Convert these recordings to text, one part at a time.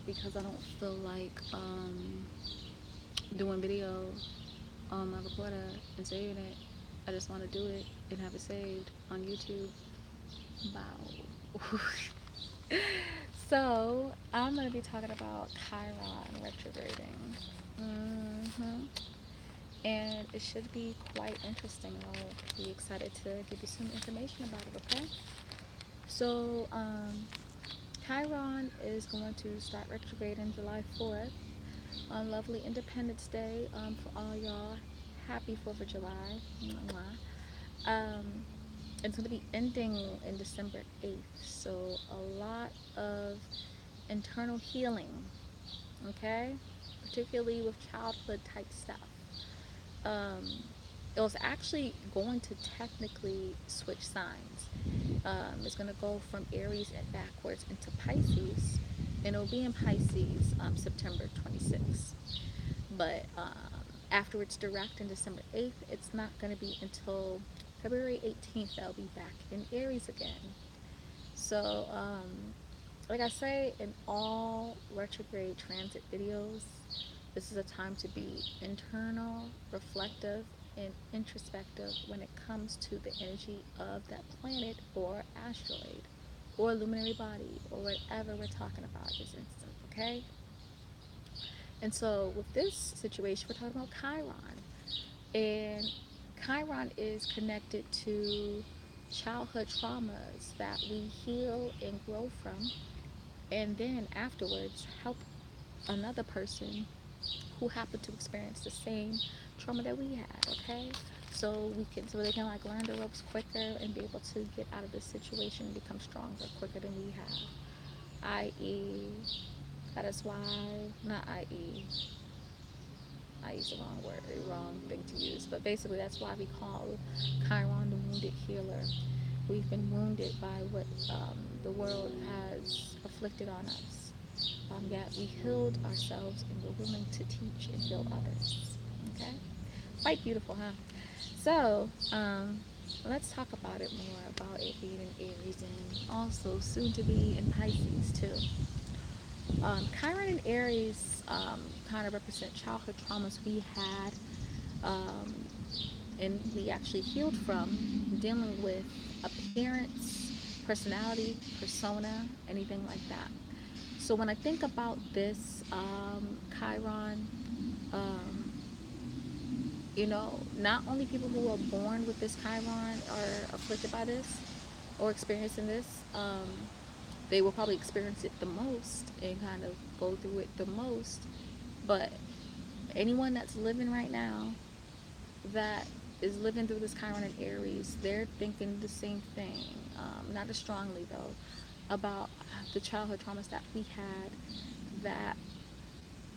because I don't feel like doing video on my recorder and saving it. I just want to do it and have it saved on YouTube. Wow. So I'm gonna be talking about Chiron retrograding. hmm And it should be quite interesting. I'll be excited to give you some information about it. Okay. So Chiron is going to start retrograding July 4th on lovely Independence Day. For all y'all, happy 4th of July. Um, it's going to be ending in December 8th. So a lot of internal healing, okay? Particularly with childhood type stuff. Um, it was actually going to technically switch signs. It's going to go from Aries and backwards into Pisces, and it'll be in Pisces September 26th. But after it's direct in December 8th, it's not going to be until February 18th that I'll be back in Aries again. So, like I say in all retrograde transit videos, this is a time to be internal, reflective, and introspective when it comes to the energy of that planet or asteroid or luminary body or whatever we're talking about this instant, okay? And so with this situation, we're talking about Chiron. And Chiron is connected to childhood traumas that we heal and grow from, and then afterwards help another person who happened to experience the same trauma that we had, okay? So they can like learn the ropes quicker and be able to get out of this situation and become stronger quicker than we have. I.e., that is why, not i.e., I used the wrong word, wrong thing to use, but basically that's why we call Chiron the wounded healer. We've been wounded by what the world has afflicted on us. Yet we healed ourselves and we're willing to teach and heal others. Okay? Quite beautiful, huh? So, let's talk about it more, about it being in Aries and also soon to be in Pisces too. Chiron and Aries kind of represent childhood traumas we had um, and we actually healed from, dealing with appearance, personality, persona, anything like that. So when I think about this Chiron, um, not only people who are born with this Chiron are afflicted by this or experiencing this. They will probably experience it the most and kind of go through it the most. But anyone that's living right now that is living through this Chiron and Aries, they're thinking the same thing, not as strongly though, about the childhood traumas that we had that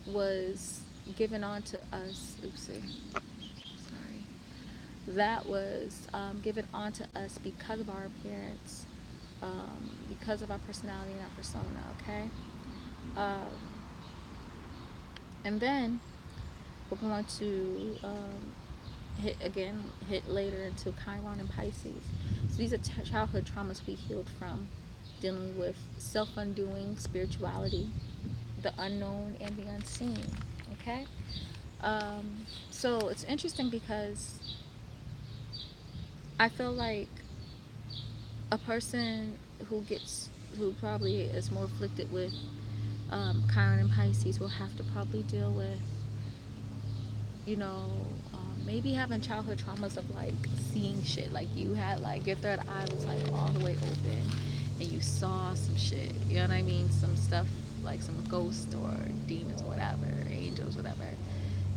was given on to us. Oopsie, sorry. That was given on to us because of our appearance, because of our personality and our persona. Okay, um, and then we're going to hit later into Chiron and Pisces. So these are childhood traumas we healed from, dealing with self-undoing, spirituality, the unknown, and the unseen. Okay, so it's interesting because I feel like a person who probably is more afflicted with Chiron and Pisces will have to probably deal with, you know, maybe having childhood traumas of like seeing shit. Like you had like your third eye was like all the way open and you saw some shit. You know what I mean? Some stuff like some ghosts or demons or whatever, angels, whatever,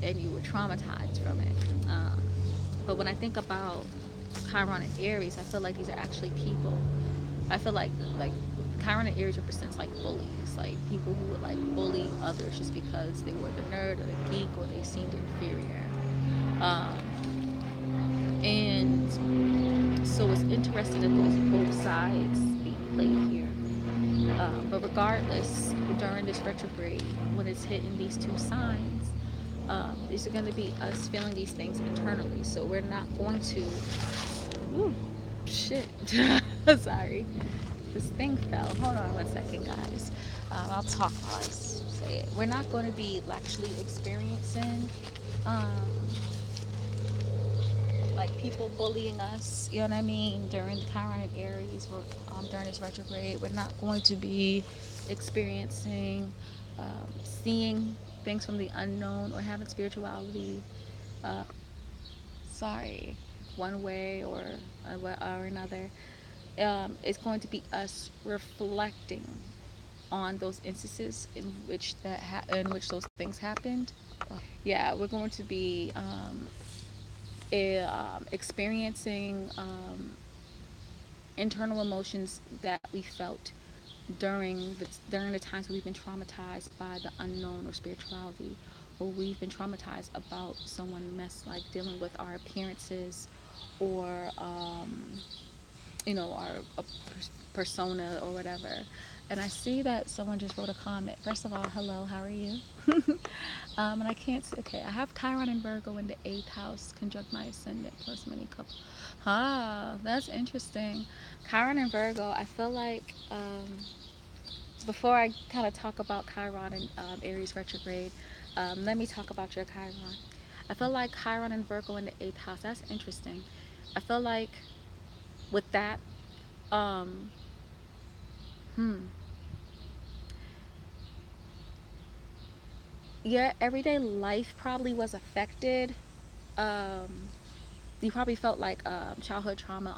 and you were traumatized from it. But when I think about Chiron and Aries, I feel like these are actually people. I feel like Chiron and Aries represents like bullies, like people who would like bully others just because they were the nerd or the geek or they seemed inferior. Um, and so it's interesting that there's both sides being played here. But regardless, during this retrograde, when it's hitting these two signs, these are going to be us feeling these things internally. So we're not going to, ooh, shit, sorry. This thing fell. Hold on 1 second, guys. I'll talk while I say it. We're not going to be actually experiencing um, like people bullying us, you know what I mean, during the Chiron and Aries, during this retrograde. We're not going to be experiencing, seeing things from the unknown or having spirituality, uh, sorry, one way or another. It's going to be us reflecting on those instances in which those things happened. Yeah, we're going to be experiencing internal emotions that we felt during the times we've been traumatized by the unknown or spirituality, or we've been traumatized about someone like dealing with our appearances, or our persona or whatever. And I see that someone just wrote a comment. First of all, hello, how are you? And I can't see. Okay, I have Chiron and Virgo in the eighth house, conjunct my ascendant plus many couple. Ah, that's interesting. Chiron and Virgo, I feel like before I kind of talk about Chiron and Aries retrograde, let me talk about your Chiron. I feel like Chiron and Virgo in the eighth house. That's interesting. I feel like with that, um, hmm, your everyday life probably was affected. Um, you probably felt like childhood trauma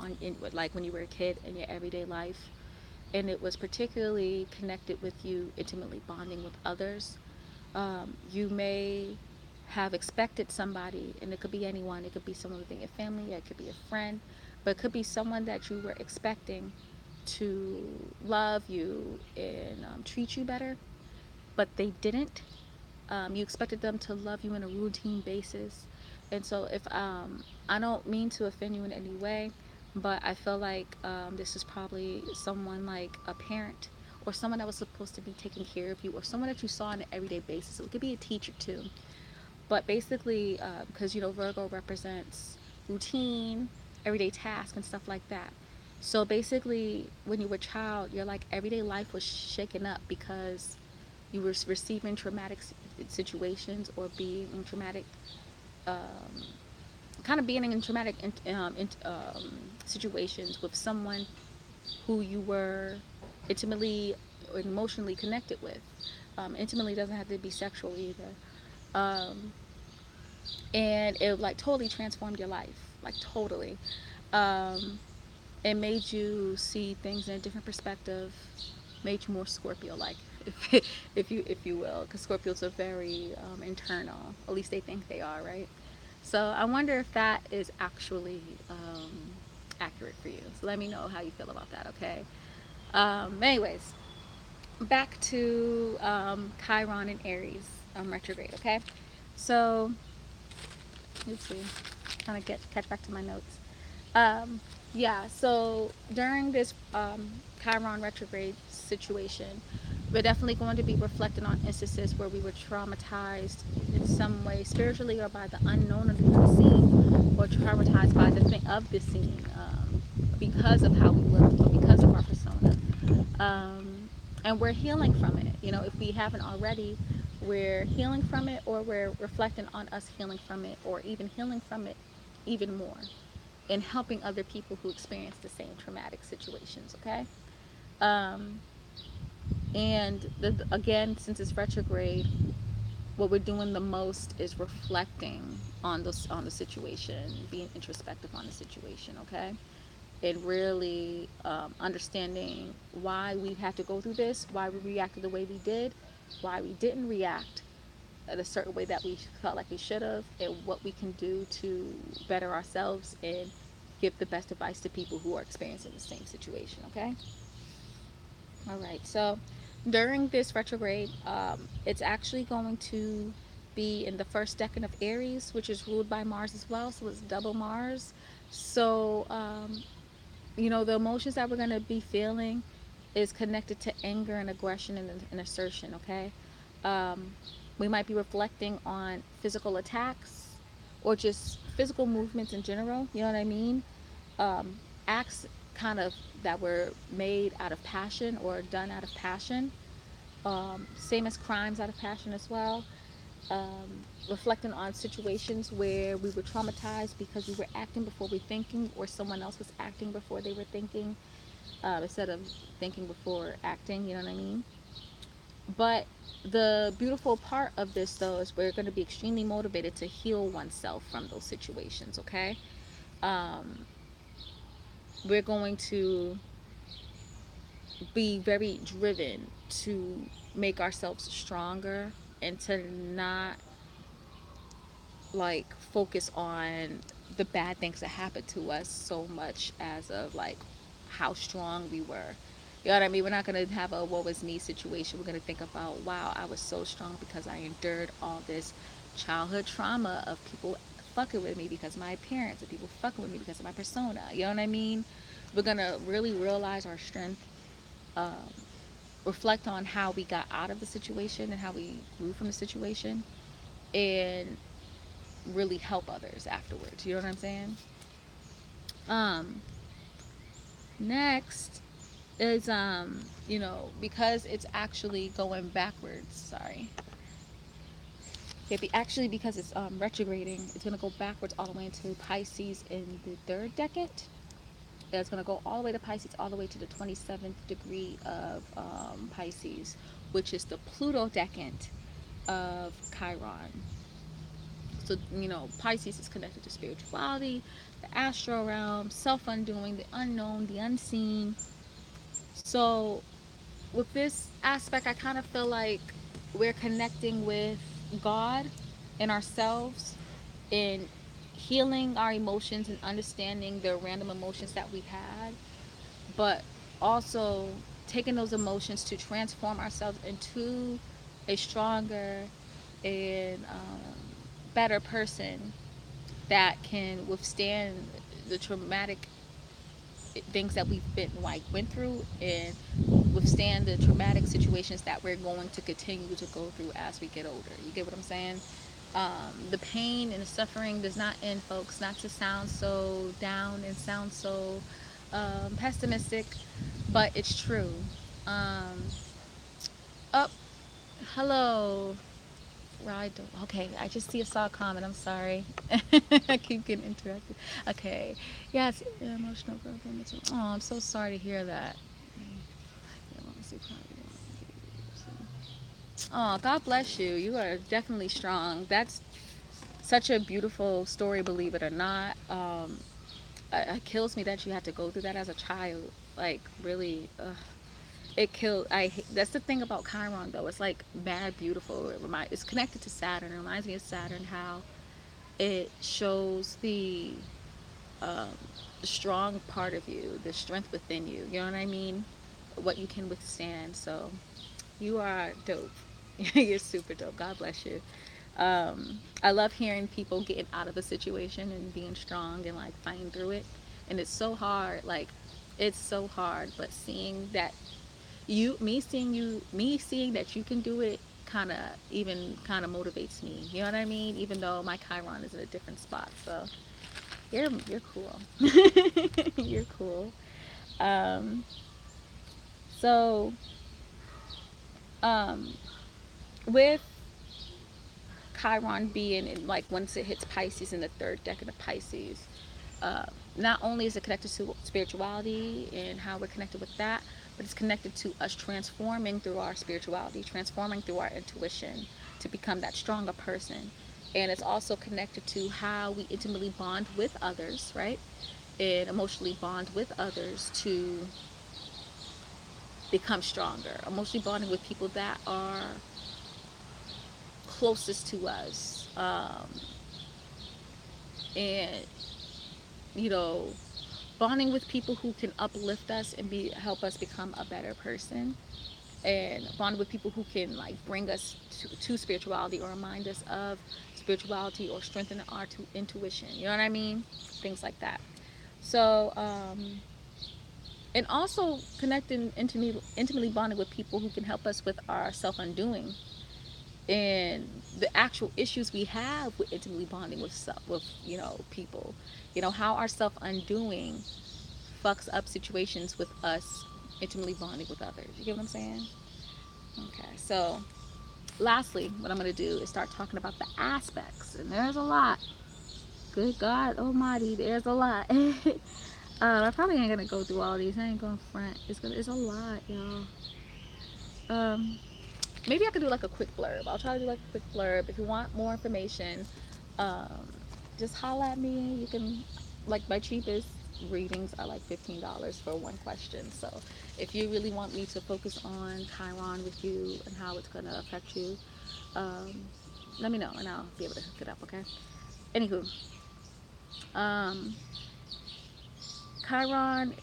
like when you were a kid in your everyday life, and it was particularly connected with you intimately bonding with others. You may have expected somebody, and it could be anyone. It could be someone within your family. It could be a friend, but it could be someone that you were expecting to love you and treat you better, but they didn't. You expected them to love you on a routine basis. And so, if I don't mean to offend you in any way, but I feel like this is probably someone like a parent or someone that was supposed to be taking care of you or someone that you saw on an everyday basis. So it could be a teacher too. But basically, because Virgo represents routine, everyday tasks, and stuff like that. So basically, when you were a child, your like everyday life was shaken up because you were receiving traumatic situations or being in traumatic, um, kind of being in traumatic situations with someone who you were intimately or emotionally connected with. Intimately doesn't have to be sexual either. Um, and it like totally transformed your life, like totally. Um, it made you see things in a different perspective, made you more Scorpio-like, if you will, because Scorpios are very internal. At least they think they are, right? So I wonder if that is actually accurate for you. So let me know how you feel about that, okay? Anyways, back to Chiron and Aries retrograde, okay? So let's see, trying to catch back to my notes. Um, yeah, so during this Chiron retrograde situation, we're definitely going to be reflecting on instances where we were traumatized in some way, spiritually or by the unknown of the unseen, or traumatized by the thing of the seen, because of how we lived or because of our persona. And we're healing from it. If we haven't already, we're healing from it, or we're reflecting on us healing from it, or even healing from it even more in helping other people who experience the same traumatic situations, okay? Um, and again, since it's retrograde, what we're doing the most is reflecting on the situation, being introspective on the situation, okay? And really understanding why we had to go through this, why we reacted the way we did, why we didn't react in a certain way that we felt like we should have, and what we can do to better ourselves and give the best advice to people who are experiencing the same situation, okay? All right, so during this retrograde, it's actually going to be in the first decan of Aries, which is ruled by Mars as well, so it's double Mars. So, the emotions that we're going to be feeling is connected to anger and aggression and assertion, okay? Um, we might be reflecting on physical attacks or just physical movements in general, you know what I mean? Um, acts kind of that were made out of passion or done out of passion. Same as crimes out of passion as well. Reflecting on situations where we were traumatized because we were acting before we thinking, or someone else was acting before they were thinking, instead of thinking before acting. You know what I mean? But the beautiful part of this, though, is we're going to be extremely motivated to heal oneself from those situations. Okay, um, we're going to be very driven to make ourselves stronger and to not like focus on the bad things that happened to us so much as of like how strong we were. You know what I mean? We're not going to have a woe is me situation. We're going to think about, wow, I was so strong because I endured all this childhood trauma of people fucking with me because of my appearance, and people fucking with me because of my persona. You know what I mean? We're going to really realize our strength, um, reflect on how we got out of the situation and how we grew from the situation, and really help others afterwards. You know what I'm saying? Um, Next is because it's actually going backwards. Sorry. Yeah, actually because it's retrograding, it's gonna go backwards all the way into Pisces in the third decade. It's gonna go all the way to Pisces, all the way to the 27th degree of Pisces, which is the Pluto decade of Chiron. So, Pisces is connected to spirituality, the astro realm, self undoing, the unknown, the unseen. So, with this aspect, I kind of feel like we're connecting with God and ourselves in healing our emotions and understanding the random emotions that we had, but also taking those emotions to transform ourselves into a stronger and better person that can withstand the traumatic things that we've been like went through, and withstand the traumatic situations that we're going to continue to go through as we get older. You get what I'm saying? The pain and the suffering does not end, folks. Not to sound so down and sound so pessimistic, but it's true. um Up. Hello. Right. Okay, I just saw a comment. I'm sorry. I keep getting interrupted. Okay. Yes, emotional growth. Oh, I'm so sorry to hear that. Oh, God bless you. You are definitely strong. That's such a beautiful story, believe it or not. It kills me that you had to go through that as a child. Like, really, it killed. That's the thing about Chiron, though. It's like mad beautiful. It's connected to Saturn. It reminds me of Saturn, how it shows um, the strong part of you, the strength within you. You know what I mean? What you can withstand. So you are dope. You're super dope. God bless you. I love hearing people getting out of a situation and being strong and like fighting through it. And it's so hard. Like, it's so hard. But seeing that me seeing that you can do it kind of motivates me. You know what I mean? Even though my Chiron is in a different spot. So you're cool. You're cool. Um, so um, with Chiron being in, like, once it hits Pisces in the third decade of Pisces, uh, not only is it connected to spirituality and how we're connected with that, but it's connected to us transforming through our spirituality, transforming through our intuition to become that stronger person. And it's also connected to how we intimately bond with others, right? And emotionally bond with others to become stronger. Emotionally bonding with people that are closest to us. And, you know, bonding with people who can uplift us and help us become a better person, and bond with people who can like bring us to spirituality, or remind us of spirituality, or strengthen our intuition. You know what I mean? Things like that. So and also connecting intimately bonding with people who can help us with our self undoing, and the actual issues we have with intimately bonding with people, how our self undoing fucks up situations with us intimately bonding with others. You get what I'm saying? Okay, so lastly, what I'm going to do is start talking about the aspects. And there's a lot. Good God Almighty, there's a lot. I probably ain't going to go through all these. I ain't going to front. It's a lot, y'all. Um, Maybe I could do like a quick blurb. I'll try to do like a quick blurb. If you want more information, um, just holla at me. You can, like, my cheapest readings are like $15 for one question. So if you really want me to focus on Chiron with you and how it's gonna affect you, um, let me know and I'll be able to hook it up. Okay. Anywho, um, Chiron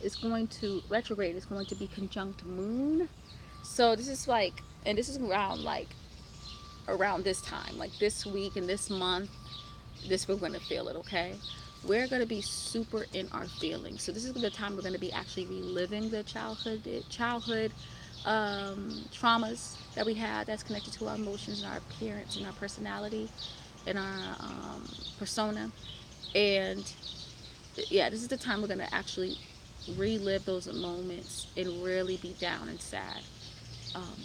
is going to retrograde. Is going to be conjunct Moon. So this is like, and this is around like around this time, like this week and this month, this we're going to feel it, okay? We're going to be super in our feelings. So this is the time we're going to be actually reliving the childhood traumas that we had that's connected to our emotions and our appearance and our personality and our persona. And yeah, this is the time we're going to actually relive those moments and really be down and sad. Um,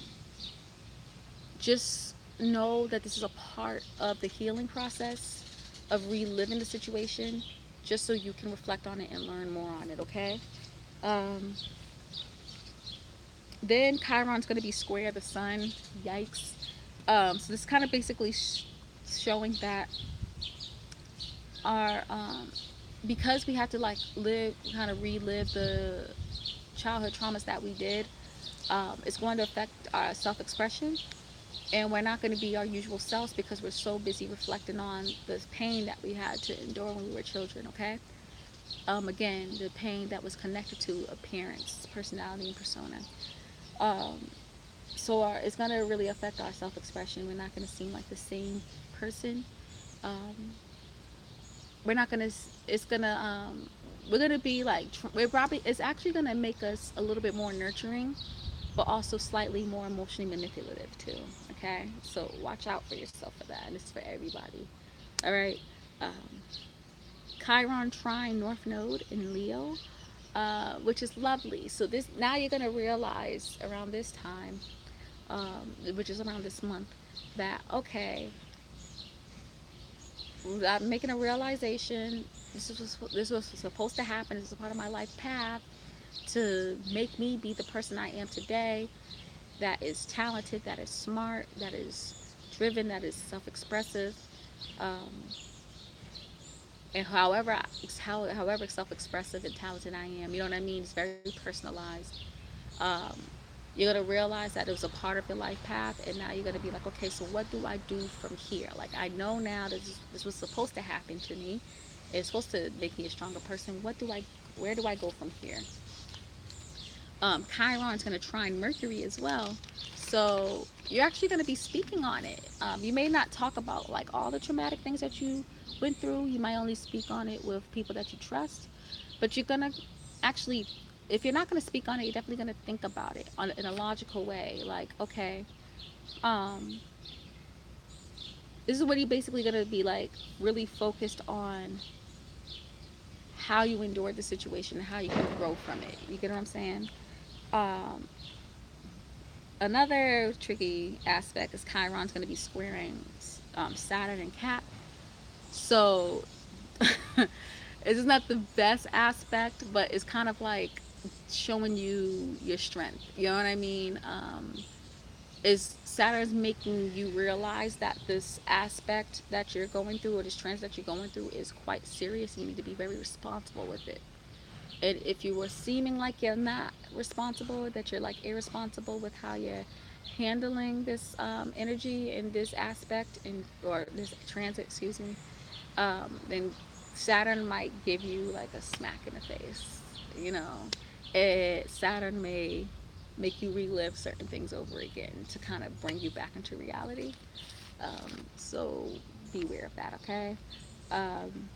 just know that this is a part of the healing process of reliving the situation just so you can reflect on it and learn more on it, okay? Um, then Chiron's going to be square the sun. Yikes. So this kind of basically showing that our, because we have to like live, kind of relive the childhood traumas that we did, it's going to affect our self-expression, and we're not going to be our usual selves because we're so busy reflecting on the pain that we had to endure when we were children, okay? Again, the pain that was connected to appearance, personality, and persona. Um, it's going to really affect our self-expression. We're not going to seem like the same person. Um, we're not going to, it's going to, we're going to be like, it's actually going to make us a little bit more nurturing, but also slightly more emotionally manipulative too. Okay, so watch out for yourself for that, and this is for everybody. All right. Um, Chiron trine North Node in Leo, which is lovely. So this now you're gonna realize around this time, which is around this month, that okay, I'm making a realization. This was supposed to happen. This is a part of my life path to make me be the person I am today, that is talented, that is smart, that is driven, that is self-expressive, um, and however self-expressive and talented I am, you know what I mean? It's very personalized. Um, you're gonna realize that it was a part of your life path, and now you're gonna be like, okay, so what do I do from here? Like, I know now that this was supposed to happen to me. It's supposed to make me a stronger person. Where do I go from here? Chiron's going to trine Mercury as well. So you're actually going to be speaking on it. You may not talk about like all the traumatic things that you went through. You might only speak on it with people that you trust. But you're going to actually, if you're not going to speak on it, you're definitely going to think about it in a logical way. Like, okay, um, this is what you're basically going to be like really focused on how you endured the situation and how you can grow from it. You get what I'm saying? Um, Another tricky aspect is Chiron's going to be squaring Saturn and Cap. So it's not the best aspect, but it's kind of like showing you your strength. You know what I mean? Is Saturn's making you realize that this aspect that you're going through, or this transit that you're going through, is quite serious. You need to be very responsible with it. And if you were seeming like you're not responsible, that you're like irresponsible with how you're handling this energy and this aspect, and or this transit, excuse me, then Saturn might give you like a smack in the face. You know, Saturn may make you relive certain things over again to kind of bring you back into reality. So beware of that, okay? Um,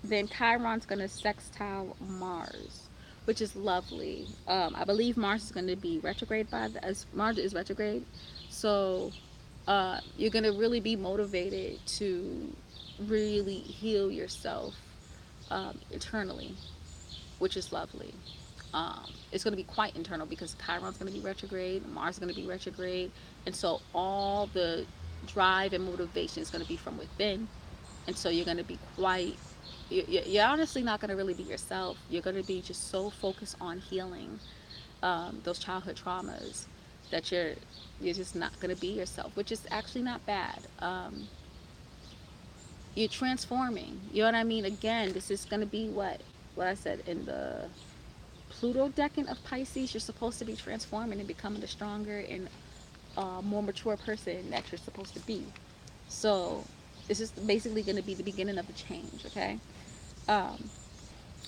then Chiron's going to sextile Mars, which is lovely. I believe Mars is going to be retrograde as Mars is retrograde. So you're going to really be motivated to really heal yourself eternally. which is lovely. It's going to be quite internal because Chiron's going to be retrograde, Mars is going to be retrograde, and so all the drive and motivation is going to be from within, and so you're going to be quite. You're honestly not going to really be yourself. You're going to be just so focused on healing those childhood traumas that you're just not going to be yourself, which is actually not bad. You're transforming. You know what I mean? Again, this is going to be what I said in the Pluto decan of Pisces. You're supposed to be transforming and becoming a stronger and more mature person that you're supposed to be. So this is basically going to be the beginning of the change. Okay. Um,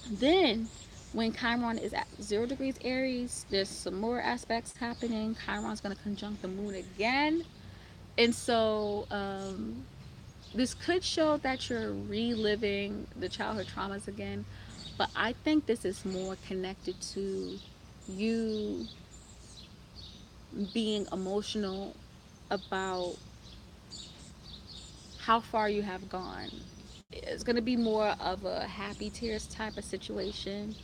then when Chiron is at 0 degrees Aries, there's some more aspects happening. Chiron's going to conjunct the moon again. And so this could show that you're reliving the childhood traumas again, but I think this is more connected to you being emotional about how far you have gone. It's going to be more of a happy tears type of situation.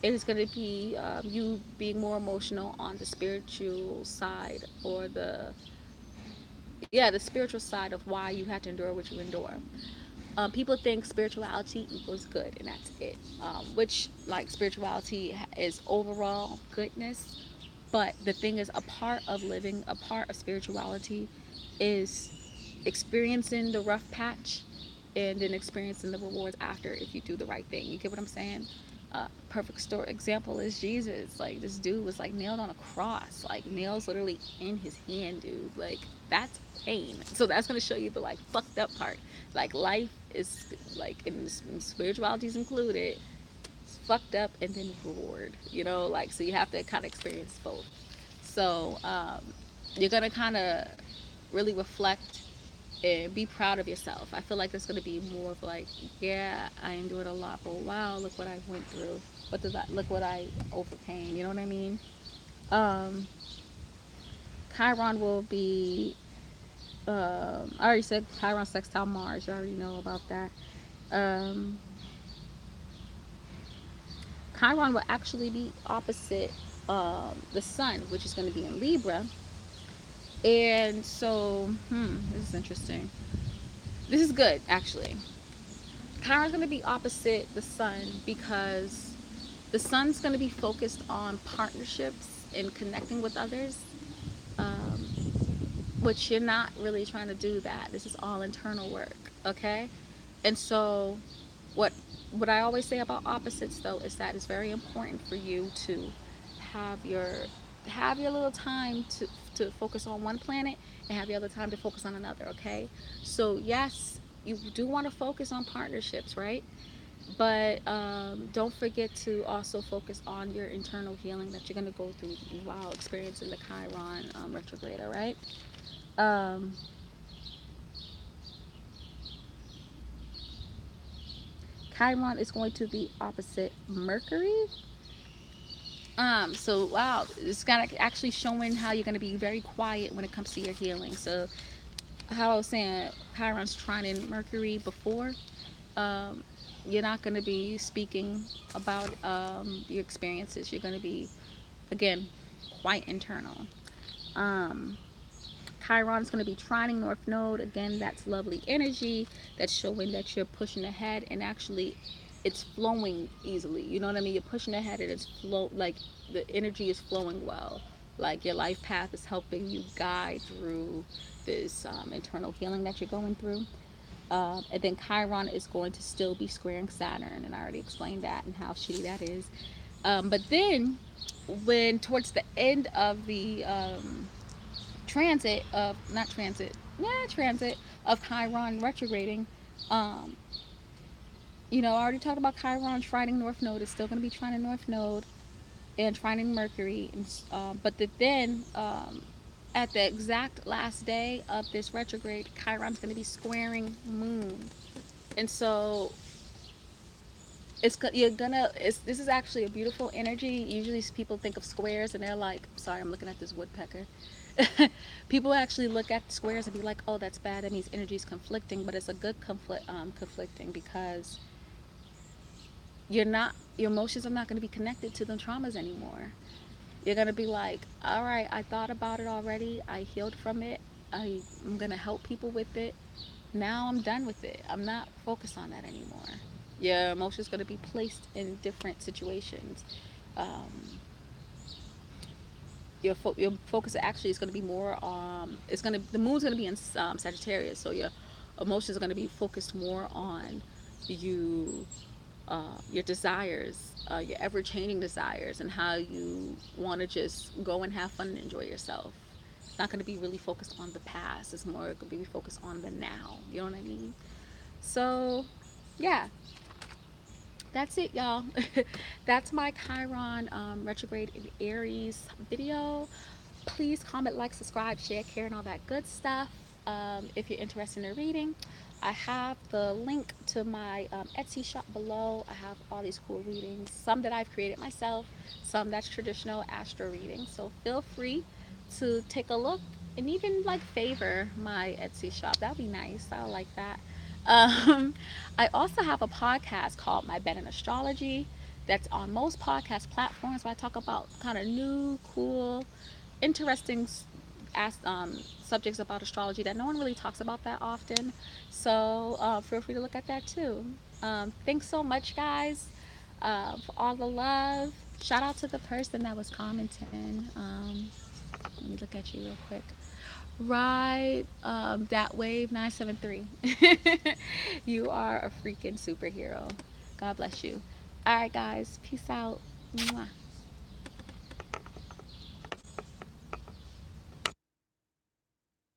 It is going to be you being more emotional on the spiritual side, or the spiritual side of why you had to endure what you endure. People think spirituality equals good, and that's it. Which, like, spirituality is overall goodness, but the thing is, a part of spirituality is experiencing the rough patch and then experiencing the rewards after if you do the right thing. You get what I'm saying? Perfect story example is Jesus. Like, this dude was like nailed on a cross, like nails literally in his hand, dude. Like, that's pain. So that's gonna show you the like fucked up part. Like, life is like, in spirituality is included. It's fucked up and then reward. Like, so you have to kind of experience both. So you're gonna kind of really reflect and be proud of yourself. I feel like it's going to be more of like, yeah, I endured a lot, but wow, look what I went through. Look what I overcame. You know what I mean? Um, Chiron will be, I already said Chiron sextile Mars. You already know about that. Um, Chiron will actually be opposite the sun, which is going to be in Libra. And so, this is interesting. This is good, actually. Chiron's going to be opposite the sun because the sun's going to be focused on partnerships and connecting with others, um, which you're not really trying to do that. This is all internal work, okay? And so, what what I always say about opposites, though, is that it's very important for you to have your have your little time to focus on one planet and have the other time to focus on another, okay? So yes, you do want to focus on partnerships, right? But don't forget to also focus on your internal healing that you're going to go through while experiencing the Chiron retrograde, all right? Um, Chiron is going to be opposite Mercury. So wow, it's kind of actually showing how you're going to be very quiet when it comes to your healing. So how I was saying, Chiron's trining Mercury before. Um, you're not going to be speaking about your experiences. You're going to be, again, quite internal. Um, Chiron is going to be trining North Node. Again, that's lovely energy. That's showing that you're pushing ahead, and actually it's flowing easily. You know what I mean? You're pushing ahead and it's like the energy is flowing well. Like, your life path is helping you guide through this internal healing that you're going through. And then Chiron is going to still be squaring Saturn, and I already explained that and how shitty that is. But then, when towards the end of the transit of not transit, yeah, transit of Chiron retrograding, um, I already talked about Chiron trining North Node. It's still going to be trining North Node and trining Mercury, and then at the exact last day of this retrograde, Chiron's going to be squaring Moon, and so this is actually a beautiful energy. Usually people think of squares and they're like, sorry, I'm looking at this woodpecker. People actually look at squares and be like, oh, that's bad, that means energy is conflicting, but it's a good conflicting, because your emotions are not going to be connected to the traumas anymore. You're going to be like, all right, I thought about it already. I healed from it. I'm going to help people with it. Now I'm done with it. I'm not focused on that anymore. Your emotions going to be placed in different situations. Um, your focus actually is going to be more it's going to the moon's going to be in Sagittarius, so your emotions are going to be focused more on you your desires, your ever changing desires, and how you want to just go and have fun and enjoy yourself. It's not going to be really focused on the past. It's more going to be focused on the now. You know what I mean? So, yeah, that's it, y'all. That's my Chiron retrograde in Aries video. Please comment, like, subscribe, share, care, and all that good stuff. If you're interested in a reading, I have the link to my Etsy shop below. I have all these cool readings, some that I've created myself, some that's traditional Astro reading. So feel free to take a look and even like favor my Etsy shop. That'd be nice. I like that. Um, I also have a podcast called My Bed and Astrology that's on most podcast platforms where I talk about kind of new, cool, interesting subjects about astrology that no one really talks about that often. So feel free to look at that too. Thanks so much, guys, for all the love. Shout out to the person that was commenting. Let me look at you real quick. Right, that wave 973. You are a freaking superhero. God bless you. All right, guys. Peace out. Mwah.